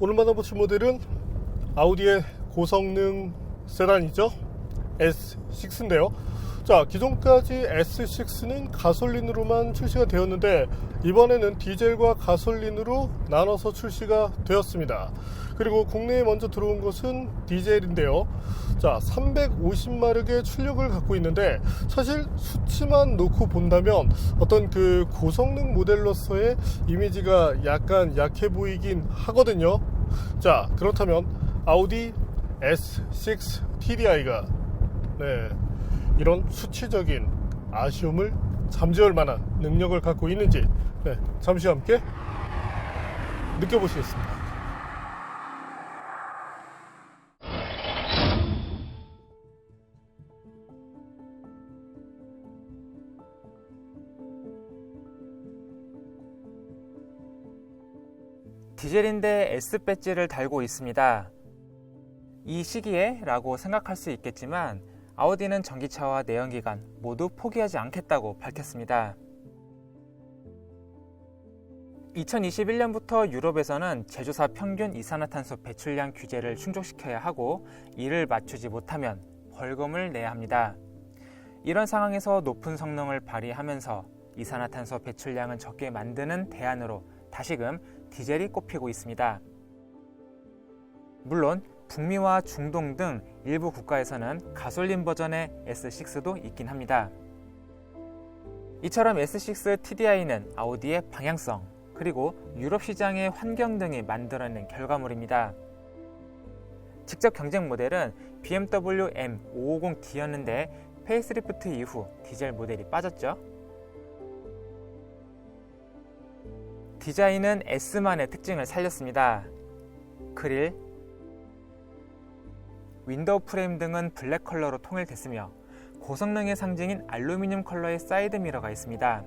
오늘 만나보실 모델은 아우디의 고성능 세단이죠. S6인데요. 자, 기존까지 S6는 가솔린으로만 출시가 되었는데 이번에는 디젤과 가솔린으로 나눠서 출시가 되었습니다. 그리고 국내에 먼저 들어온 것은 디젤인데요. 자, 350마력의 출력을 갖고 있는데 사실 수치만 놓고 본다면 어떤 그 고성능 모델로서의 이미지가 약간 약해 보이긴 하거든요. 자, 그렇다면 아우디 S6 TDI가 이런 수치적인 아쉬움을 잠재울 만한 능력을 갖고 있는지 잠시 함께 느껴보시겠습니다. 디젤인데 S 배지를 달고 있습니다. 이 시기에 라고 생각할 수 있겠지만 아우디는 전기차와 내연기관 모두 포기하지 않겠다고 밝혔습니다. 2021년부터 유럽에서는 제조사 평균 이산화탄소 배출량 규제를 충족시켜야 하고 이를 맞추지 못하면 벌금을 내야 합니다. 이런 상황에서 높은 성능을 발휘하면서 이산화탄소 배출량은 적게 만드는 대안으로 다시금 디젤이 꼽히고 있습니다. 물론 북미와 중동 등 일부 국가에서는 가솔린 버전의 S6도 있긴 합니다. 이처럼 S6 TDI는 아우디의 방향성 그리고 유럽 시장의 환경 등이 만들어낸 결과물입니다. 직접 경쟁 모델은 BMW M550D였는데 페이스리프트 이후 디젤 모델이 빠졌죠. 디자인은 S만의 특징을 살렸습니다. 그릴, 윈도우 프레임 등은 블랙 컬러로 통일됐으며 고성능의 상징인 알루미늄 컬러의 사이드 미러가 있습니다.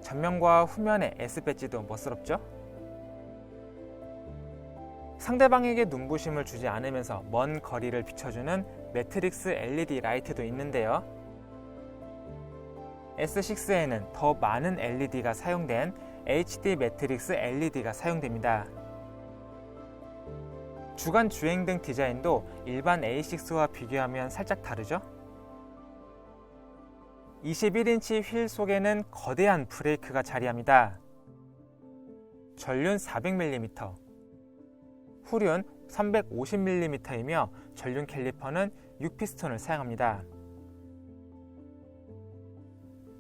전면과 후면의 S 배지도 멋스럽죠? 상대방에게 눈부심을 주지 않으면서 먼 거리를 비춰주는 매트릭스 LED 라이트도 있는데요. S6에는 더 많은 LED가 사용된 HD 매트릭스 LED가 사용됩니다. 주간 주행등 디자인도 일반 A6와 비교하면 살짝 다르죠? 21인치 휠 속에는 거대한 브레이크가 자리합니다. 전륜 400mm, 후륜 350mm이며 전륜 캘리퍼는 6피스톤을 사용합니다.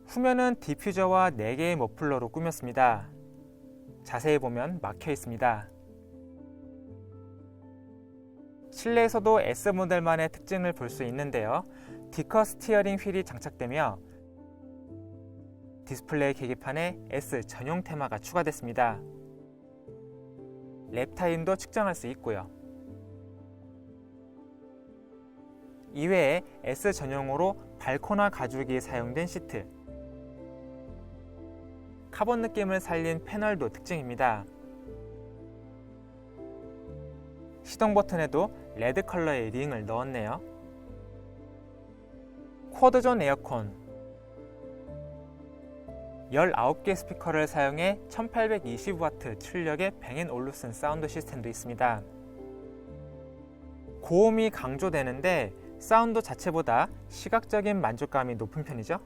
후면은 디퓨저와 4개의 머플러로 꾸몄습니다. 자세히 보면 막혀 있습니다. 실내에서도 S 모델만의 특징을 볼 수 있는데요. 디커 스티어링 휠이 장착되며 디스플레이 계기판에 S 전용 테마가 추가됐습니다. 랩 타임도 측정할 수 있고요. 이외에 S 전용으로 발코나 가죽이 사용된 시트, 카본 느낌을 살린 패널도 특징입니다. 시동 버튼에도 레드 컬러의 링을 넣었네요. 쿼드존 에어컨, 19개 스피커를 사용해 1820W 출력의 뱅앤올루슨 사운드 시스템도 있습니다. 고음이 강조되는데 사운드 자체보다 시각적인 만족감이 높은 편이죠.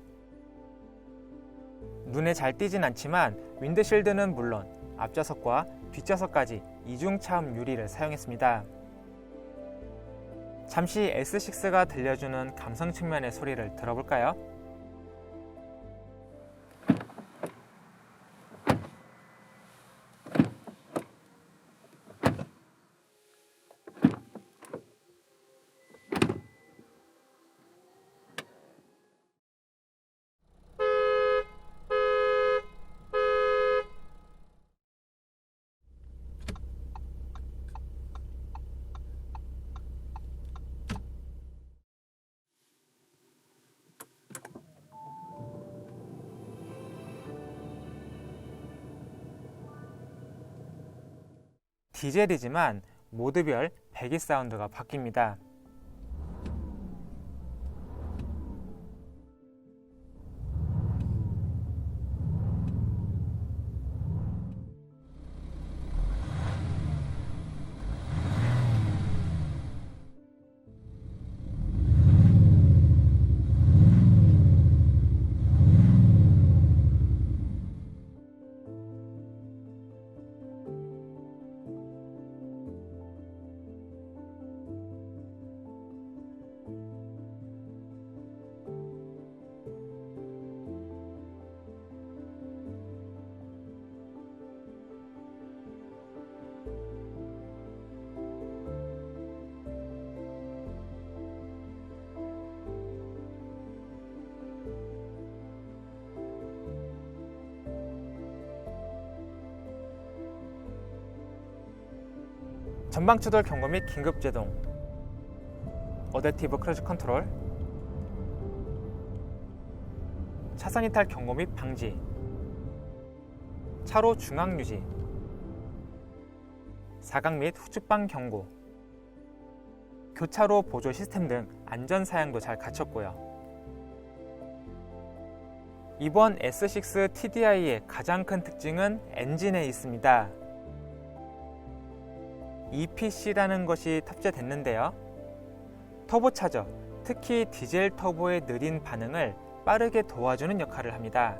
눈에 잘 띄진 않지만 윈드실드는 물론 앞좌석과 뒷좌석까지 이중 차음 유리를 사용했습니다. 잠시 S6가 들려주는 감성 측면의 소리를 들어볼까요? 디젤이지만 모드별 배기 사운드가 바뀝니다. 전방 추돌 경고 및 긴급 제동, 어댑티브 크루즈 컨트롤, 차선 이탈 경고 및 방지, 차로 중앙 유지, 사각 및 후측방 경고, 교차로 보조 시스템 등 안전 사양도 잘 갖췄고요. 이번 S6 TDI의 가장 큰 특징은 엔진에 있습니다. EPC라는 것이 탑재됐는데요. 터보차저, 특히 디젤 터보의 느린 반응을 빠르게 도와주는 역할을 합니다.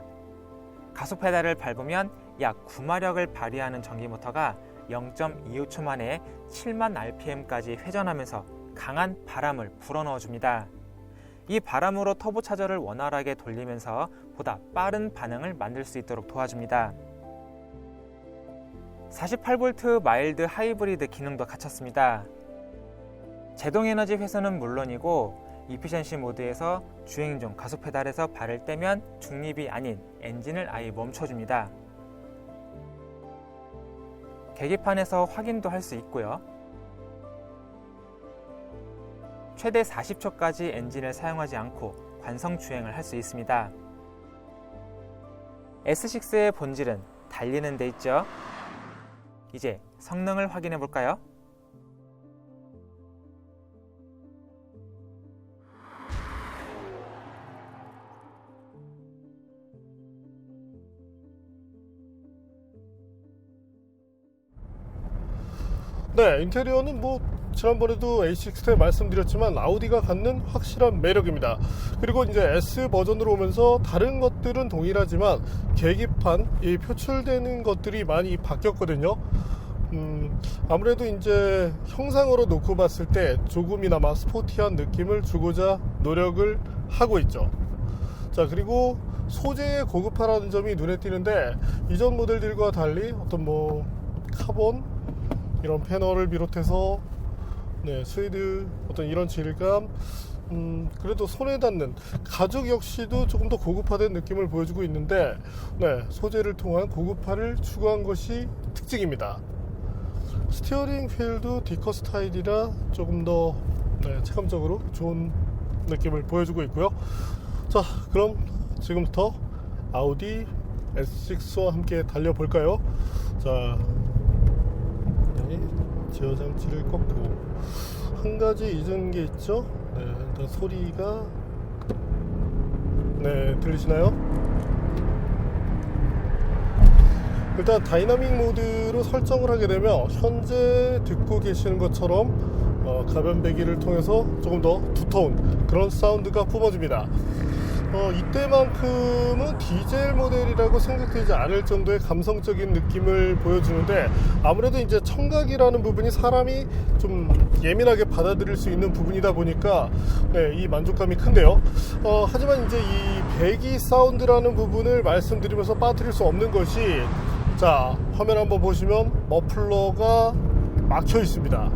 가속 페달을 밟으면 약 9마력을 발휘하는 전기 모터가 0.25초 만에 7만 rpm까지 회전하면서 강한 바람을 불어넣어 줍니다. 이 바람으로 터보차저를 원활하게 돌리면서 보다 빠른 반응을 만들 수 있도록 도와줍니다. 48V 마일드 하이브리드 기능도 갖췄습니다. 제동에너지 회수는 물론이고 이피션시 모드에서 주행 중 가속 페달에서 발을 떼면 중립이 아닌 엔진을 아예 멈춰줍니다. 계기판에서 확인도 할 수 있고요. 최대 40초까지 엔진을 사용하지 않고 관성 주행을 할 수 있습니다. S6의 본질은 달리는 데 있죠. 이제 성능을 확인해 볼까요? 네, 인테리어는 지난번에도 A6 때 말씀드렸지만 아우디가 갖는 확실한 매력입니다. 그리고 이제 S 버전으로 오면서 다른 것들은 동일하지만 계기판, 이 표출되는 것들이 많이 바뀌었거든요. 아무래도 이제 형상으로 놓고 봤을 때 조금이나마 스포티한 느낌을 주고자 노력을 하고 있죠. 자, 그리고 소재의 고급화라는 점이 눈에 띄는데 이전 모델들과 달리 어떤 카본 이런 패널을 비롯해서 스웨이드 어떤 이런 질감, 그래도 손에 닿는 가죽 역시도 조금 더 고급화된 느낌을 보여주고 있는데, 소재를 통한 고급화를 추구한 것이 특징입니다. 스티어링 휠도 디커 스타일이라 조금 더 체감적으로 좋은 느낌을 보여주고 있고요. 자, 그럼 지금부터 아우디 S6와 함께 달려볼까요? 자, 제어 장치를 꺾고 한 가지 잊은 게 있죠. 일단 소리가 들리시나요? 일단 다이나믹 모드로 설정을 하게 되면 현재 듣고 계시는 것처럼 가변배기를 통해서 조금 더 두터운 그런 사운드가 뿜어집니다. 이때만큼은 디젤 모델이라고 생각되지 않을 정도의 감성적인 느낌을 보여주는데, 아무래도 이제 청각이라는 부분이 사람이 좀 예민하게 받아들일 수 있는 부분이다 보니까 이 만족감이 큰데요. 하지만 이제 이 배기 사운드라는 부분을 말씀드리면서 빠뜨릴 수 없는 것이, 자, 화면 한번 보시면 머플러가 막혀 있습니다.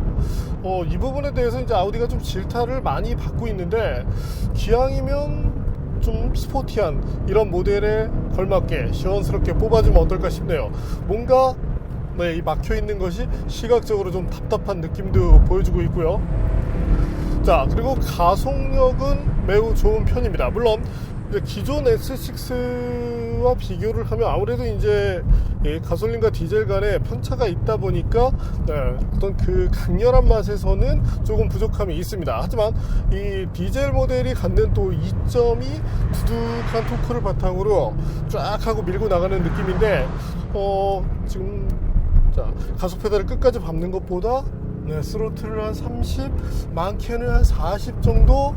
이 부분에 대해서 이제 아우디가 좀 질타를 많이 받고 있는데, 기왕이면 좀 스포티한 이런 모델에 걸맞게 시원스럽게 뽑아주면 어떨까 싶네요. 뭔가 이 막혀있는 것이 시각적으로 좀 답답한 느낌도 보여주고 있고요. 자, 그리고 가속력은 매우 좋은 편입니다. 물론 기존 S6와 비교를 하면 아무래도 이제 가솔린과 디젤 간에 편차가 있다 보니까 어떤 그 강렬한 맛에서는 조금 부족함이 있습니다. 하지만 이 디젤 모델이 갖는 또 이점이 두둑한 토크를 바탕으로 쫙 하고 밀고 나가는 느낌인데, 지금 자, 가속 페달을 끝까지 밟는 것보다 스로틀을 한 30, 많게는 한 40 정도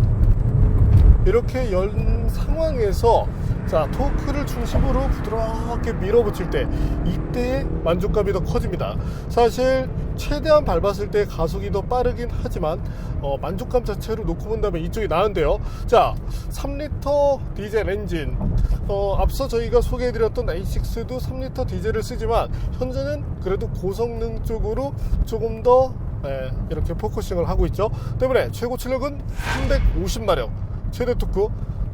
이렇게 연 상황에서, 자, 토크를 중심으로 부드럽게 밀어붙일 때 이때의 만족감이 더 커집니다. 사실 최대한 밟았을 때 가속이 더 빠르긴 하지만 만족감 자체로 놓고 본다면 이쪽이 나은데요. 자, 3리터 디젤 엔진, 앞서 저희가 소개해드렸던 A6도 3리터 디젤을 쓰지만 현재는 그래도 고성능 쪽으로 조금 더 이렇게 포커싱을 하고 있죠. 때문에 최고 출력은 350마력, 최대 토크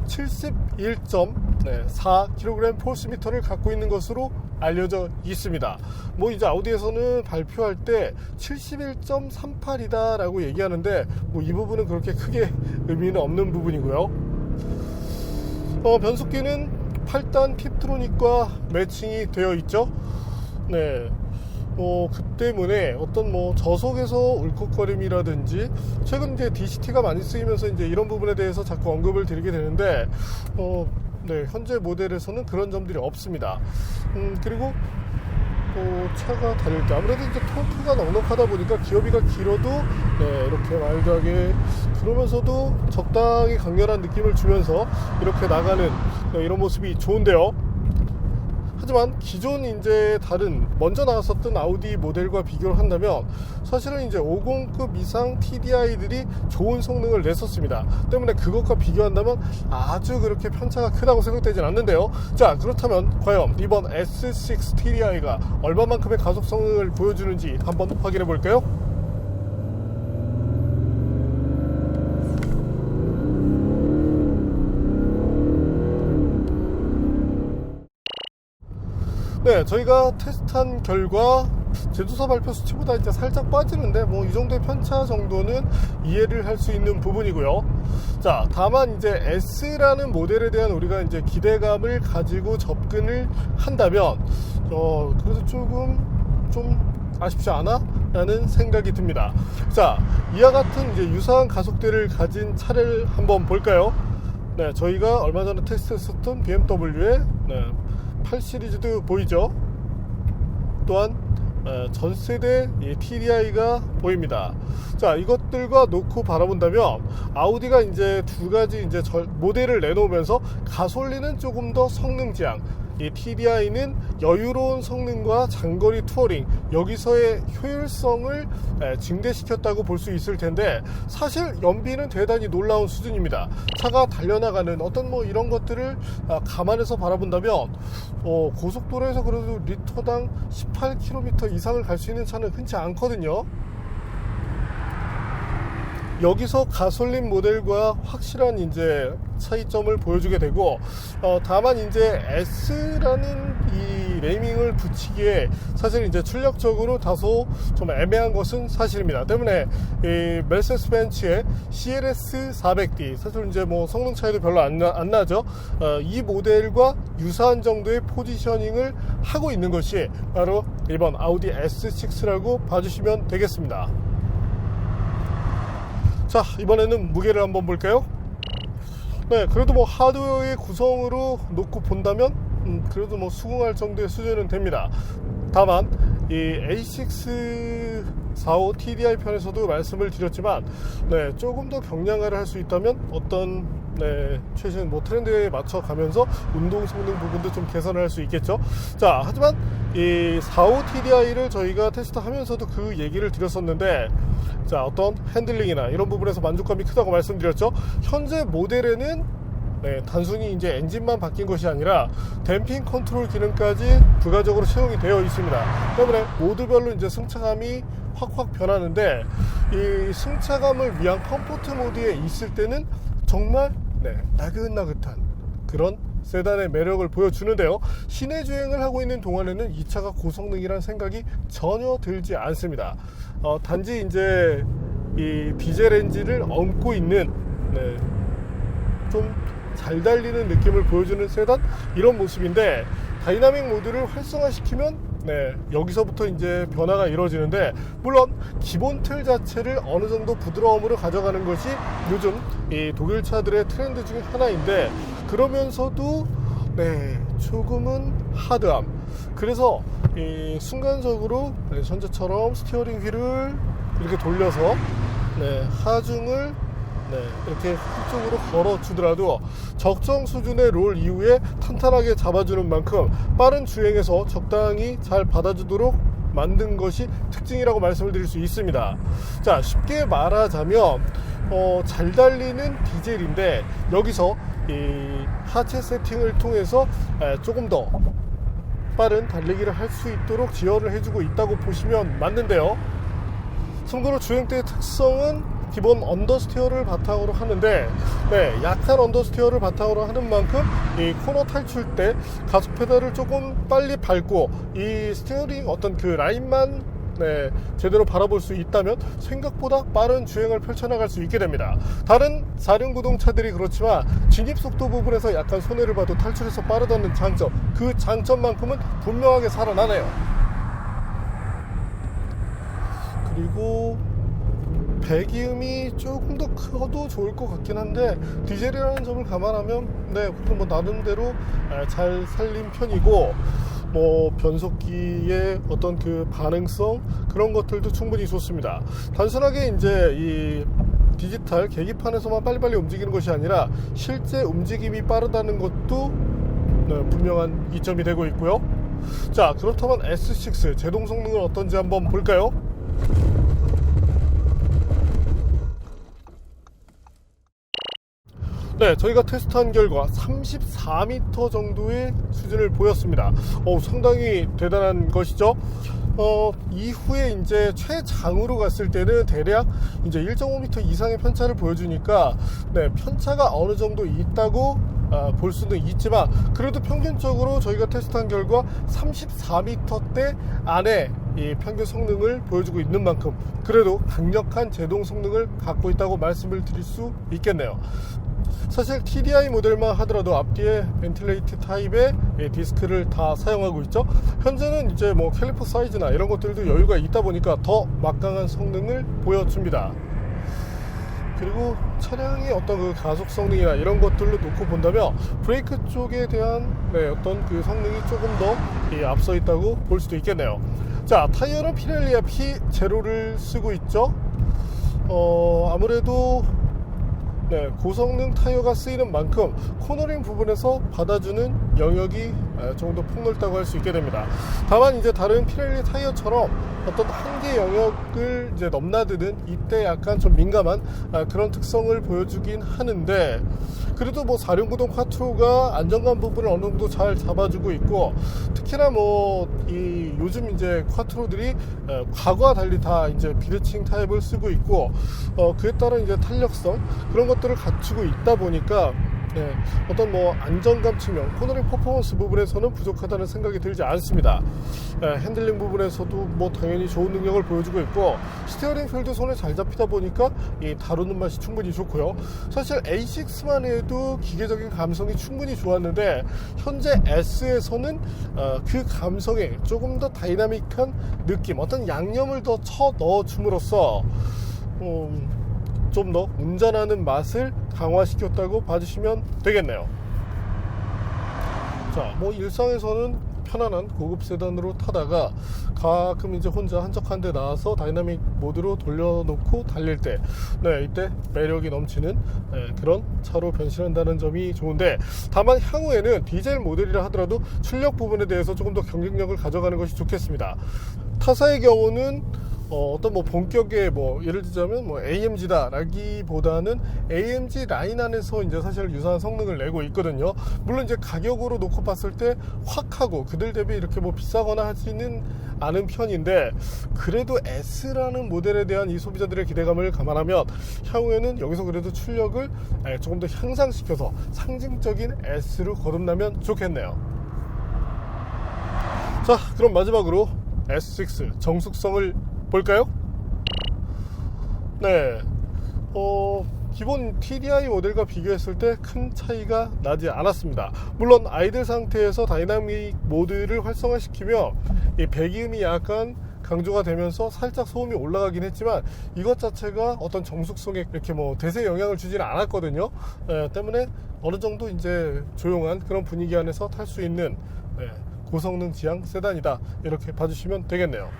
71.4kg 포스미터를 갖고 있는 것으로 알려져 있습니다. 뭐 이제 아우디에서는 발표할 때 71.38이다 라고 얘기하는데 뭐 이 부분은 그렇게 크게 의미는 없는 부분이고요. 변속기는 8단 팁트로닉과 매칭이 되어 있죠. 네. 그 때문에 어떤 뭐 저속에서 울컥거림이라든지 최근 이제 DCT가 많이 쓰이면서 이제 이런 부분에 대해서 자꾸 언급을 드리게 되는데 네, 현재 모델에서는 그런 점들이 없습니다. 그리고 차가 달릴 때 아무래도 이제 토크가 넉넉하다 보니까 기어비가 길어도 네, 이렇게 와일드하게 그러면서도 적당히 강렬한 느낌을 주면서 이렇게 나가는 네, 이런 모습이 좋은데요. 하지만 기존 이제 다른 먼저 나왔었던 아우디 모델과 비교를 한다면 사실은 이제 50급 이상 TDI들이 좋은 성능을 냈었습니다. 때문에 그것과 비교한다면 아주 그렇게 편차가 크다고 생각되진 않는데요. 자, 그렇다면 과연 이번 S6 TDI가 얼마만큼의 가속 성능을 보여주는지 한번 확인해 볼까요? 네, 저희가 테스트한 결과 제조사 발표 수치보다 이제 살짝 빠지는데 뭐 이 정도의 편차 정도는 이해를 할 수 있는 부분이고요. 자, 다만 이제 S라는 모델에 대한 우리가 이제 기대감을 가지고 접근을 한다면 그래서 조금 좀 아쉽지 않아? 라는 생각이 듭니다. 자, 이와 같은 이제 유사한 가속대를 가진 차를 한번 볼까요? 네, 저희가 얼마 전에 테스트했었던 BMW의 8 시리즈도 보이죠. 또한 전 세대 TDI가 보입니다. 자, 이것들과 놓고 바라본다면 아우디가 이제 두 가지 이제 모델을 내놓으면서 가솔린은 조금 더 성능 지향, 이 TDI는 여유로운 성능과 장거리 투어링, 여기서의 효율성을 증대시켰다고 볼 수 있을 텐데 사실 연비는 대단히 놀라운 수준입니다. 차가 달려나가는 어떤 뭐 이런 것들을 감안해서 바라본다면 고속도로에서 그래도 리터당 18km 이상을 갈 수 있는 차는 흔치 않거든요. 여기서 가솔린 모델과 확실한 이제 차이점을 보여주게 되고 다만 이제 S라는 이 네이밍을 붙이기에 사실 이제 출력적으로 다소 좀 애매한 것은 사실입니다. 때문에 이 메르세데스 벤츠의 CLS 400D 사실 이제 뭐 성능 차이도 별로 안 나죠. 이 모델과 유사한 정도의 포지셔닝을 하고 있는 것이 바로 이번 아우디 S6라고 봐주시면 되겠습니다. 자, 이번에는 무게를 한번 볼까요? 네, 그래도 뭐 하드웨어의 구성으로 놓고 본다면 그래도 뭐 수긍할 정도의 수준은 됩니다. 다만 이 A6 45 TDI 편에서도 말씀을 드렸지만 조금 더 경량화를 할 수 있다면 어떤 최신 뭐 트렌드에 맞춰 가면서 운동 성능 부분도 좀 개선을 할 수 있겠죠. 자, 하지만 이 45 TDI를 저희가 테스트하면서도 그 얘기를 드렸었는데 자, 어떤 핸들링이나 이런 부분에서 만족감이 크다고 말씀드렸죠. 현재 모델에는 단순히 이제 엔진만 바뀐 것이 아니라 댐핑 컨트롤 기능까지 부가적으로 채용이 되어 있습니다. 때문에 모드별로 이제 승차감이 확 변하는데 이 승차감을 위한 컴포트 모드에 있을 때는 정말 나긋나긋한 그런 세단의 매력을 보여주는데요. 시내 주행을 하고 있는 동안에는 이 차가 고성능이라는 생각이 전혀 들지 않습니다. 단지 이제 이 디젤 엔진을 얹고 있는 좀 잘 달리는 느낌을 보여주는 세단 이런 모습인데 다이나믹 모드를 활성화시키면 여기서부터 이제 변화가 이루어지는데 물론 기본 틀 자체를 어느 정도 부드러움으로 가져가는 것이 요즘 이 독일 차들의 트렌드 중에 하나인데 그러면서도 조금은 하드함. 그래서 이 순간적으로 현재처럼 스티어링 휠을 이렇게 돌려서 하중을 이렇게 한쪽으로 걸어주더라도 적정 수준의 롤 이후에 탄탄하게 잡아주는 만큼 빠른 주행에서 적당히 잘 받아주도록 만든 것이 특징이라고 말씀을 드릴 수 있습니다. 자, 쉽게 말하자면 잘 달리는 디젤인데 여기서 이 하체 세팅을 통해서 조금 더 빠른 달리기를 할 수 있도록 지원을 해주고 있다고 보시면 맞는데요. 참고로 주행 때의 특성은 기본 언더스티어를 바탕으로 하는데, 네, 약한 언더스티어를 바탕으로 하는 만큼 이 코너 탈출 때 가속 페달을 조금 빨리 밟고 이 스티어링 어떤 그 라인만 네, 제대로 바라볼 수 있다면 생각보다 빠른 주행을 펼쳐나갈 수 있게 됩니다. 다른 4륜구동 차들이 그렇지만 진입속도 부분에서 약간 손해를 봐도 탈출해서 빠르다는 장점, 그 장점만큼은 분명하게 살아나네요. 그리고 배기음이 조금 더 커도 좋을 것 같긴 한데 디젤이라는 점을 감안하면 네, 뭐 나름대로 잘 살린 편이고, 뭐 변속기의 어떤 그 반응성 그런 것들도 충분히 좋습니다. 단순하게 이제 이 디지털 계기판에서만 빨리빨리 움직이는 것이 아니라 실제 움직임이 빠르다는 것도 네, 분명한 이점이 되고 있고요. 자, 그렇다면 S6 제동 성능은 어떤지 한번 볼까요? 네, 저희가 테스트한 결과 34m 정도의 수준을 보였습니다. 상당히 대단한 것이죠. 이후에 이제 최장으로 갔을 때는 대략 이제 1.5m 이상의 편차를 보여주니까 네, 편차가 어느 정도 있다고 볼 수는 있지만, 그래도 평균적으로 저희가 테스트한 결과 34m대 안에 이 평균 성능을 보여주고 있는 만큼 그래도 강력한 제동 성능을 갖고 있다고 말씀을 드릴 수 있겠네요. 사실 TDI 모델만 하더라도 앞뒤에 벤틸레이트 타입의 디스크를 다 사용하고 있죠. 현재는 이제 뭐 캘리퍼 사이즈나 이런 것들도 여유가 있다 보니까 더 막강한 성능을 보여줍니다. 그리고 차량의 어떤 그 가속 성능이나 이런 것들로 놓고 본다면 브레이크 쪽에 대한 네, 어떤 그 성능이 조금 더 앞서 있다고 볼 수도 있겠네요. 자, 타이어는 피렐리아 P0를 쓰고 있죠. 아무래도 네, 고성능 타이어가 쓰이는 만큼 코너링 부분에서 받아주는 영역이 조금 더 폭넓다고 할 수 있게 됩니다. 다만 이제 다른 피렐리 타이어처럼 어떤 한계 영역을 이제 넘나드는 이때 약간 좀 민감한 그런 특성을 보여주긴 하는데, 그래도 뭐 4륜구동 콰트로가 안정감 부분을 어느 정도 잘 잡아주고 있고, 특히나 뭐 이 요즘 이제 콰트로들이 과거와 달리 다 이제 비대칭 타입을 쓰고 있고, 그에 따른 이제 탄력성 그런 것들을 갖추고 있다 보니까 네, 어떤 뭐 안정감 측면, 코너링 퍼포먼스 부분에서는 부족하다는 생각이 들지 않습니다. 핸들링 부분에서도 뭐 당연히 좋은 능력을 보여주고 있고, 스티어링 휠도 손에 잘 잡히다 보니까 이 다루는 맛이 충분히 좋고요. 사실 A6만 해도 기계적인 감성이 충분히 좋았는데 현재 S에서는 그 감성에 조금 더 다이나믹한 느낌, 어떤 양념을 더 쳐 넣어 줌으로써 좀 더 운전하는 맛을 강화시켰다고 봐주시면 되겠네요. 자, 뭐 일상에서는 편안한 고급 세단으로 타다가 가끔 이제 혼자 한적한 데 나와서 다이나믹 모드로 돌려놓고 달릴 때 네, 이때 매력이 넘치는 그런 차로 변신한다는 점이 좋은데, 다만 향후에는 디젤 모델이라 하더라도 출력 부분에 대해서 조금 더 경쟁력을 가져가는 것이 좋겠습니다. 타사의 경우는 어떤 뭐 본격의 뭐 예를 들자면 뭐 AMG다 라기보다는 AMG 라인 안에서 이제 사실 유사한 성능을 내고 있거든요. 물론 이제 가격으로 놓고 봤을 때 확 하고 그들 대비 이렇게 뭐 비싸거나 하지는 않은 편인데, 그래도 S라는 모델에 대한 이 소비자들의 기대감을 감안하면 향후에는 여기서 그래도 출력을 조금 더 향상시켜서 상징적인 S로 거듭나면 좋겠네요. 자, 그럼 마지막으로 S6 정숙성을 볼까요? 네, 기본 TDI 모델과 비교했을 때 큰 차이가 나지 않았습니다. 물론 아이들 상태에서 다이나믹 모드를 활성화시키며 이 배기음이 약간 강조가 되면서 살짝 소음이 올라가긴 했지만 이것 자체가 어떤 정숙성에 이렇게 뭐 대세 영향을 주지는 않았거든요. 때문에 어느 정도 이제 조용한 그런 분위기 안에서 탈 수 있는 고성능 지향 세단이다, 이렇게 봐주시면 되겠네요.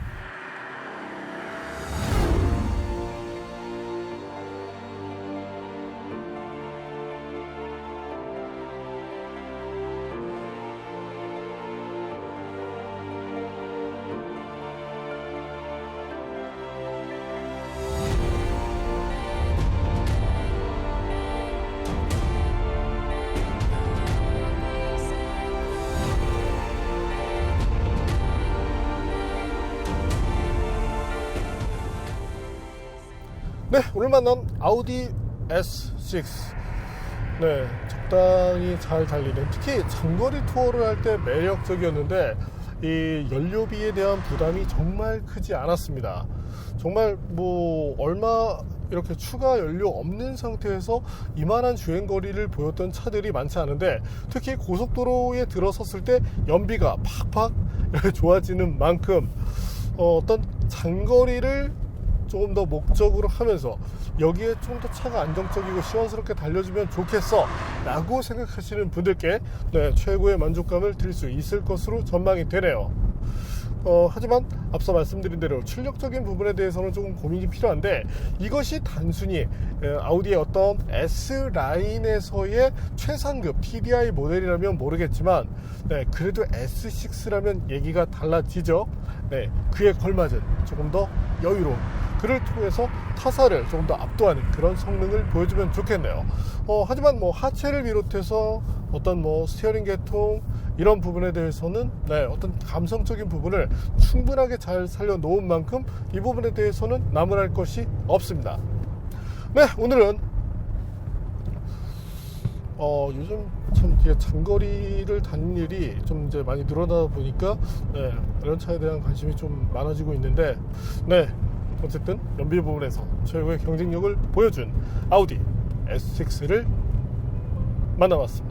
네, 오늘 만난 아우디 S6. 네, 적당히 잘 달리는, 특히 장거리 투어를 할 때 매력적이었는데 이 연료비에 대한 부담이 정말 크지 않았습니다. 정말 뭐 얼마 이렇게 추가 연료 없는 상태에서 이만한 주행거리를 보였던 차들이 많지 않은데, 특히 고속도로에 들어섰을 때 연비가 팍팍 좋아지는 만큼 어떤 장거리를 조금 더 목적으로 하면서 여기에 좀 더 차가 안정적이고 시원스럽게 달려주면 좋겠어 라고 생각하시는 분들께 최고의 만족감을 드릴 수 있을 것으로 전망이 되네요. 하지만 앞서 말씀드린 대로 출력적인 부분에 대해서는 조금 고민이 필요한데, 이것이 단순히 아우디의 어떤 S라인에서의 최상급 TDI 모델이라면 모르겠지만, 그래도 S6라면 얘기가 달라지죠. 그에 걸맞은 조금 더 여유로운, 그를 통해서 타사를 조금 더 압도하는 그런 성능을 보여주면 좋겠네요. 하지만 뭐 하체를 비롯해서 어떤 뭐 스티어링 계통 이런 부분에 대해서는 어떤 감성적인 부분을 충분하게 잘 살려놓은 만큼 이 부분에 대해서는 나무랄 것이 없습니다. 네, 오늘은 요즘 참 장거리를 다니는 일이 좀 이제 많이 늘어나다 보니까 이런 차에 대한 관심이 좀 많아지고 있는데, 어쨌든 연비 부분에서 최고의 경쟁력을 보여준 아우디 S6를 만나봤습니다.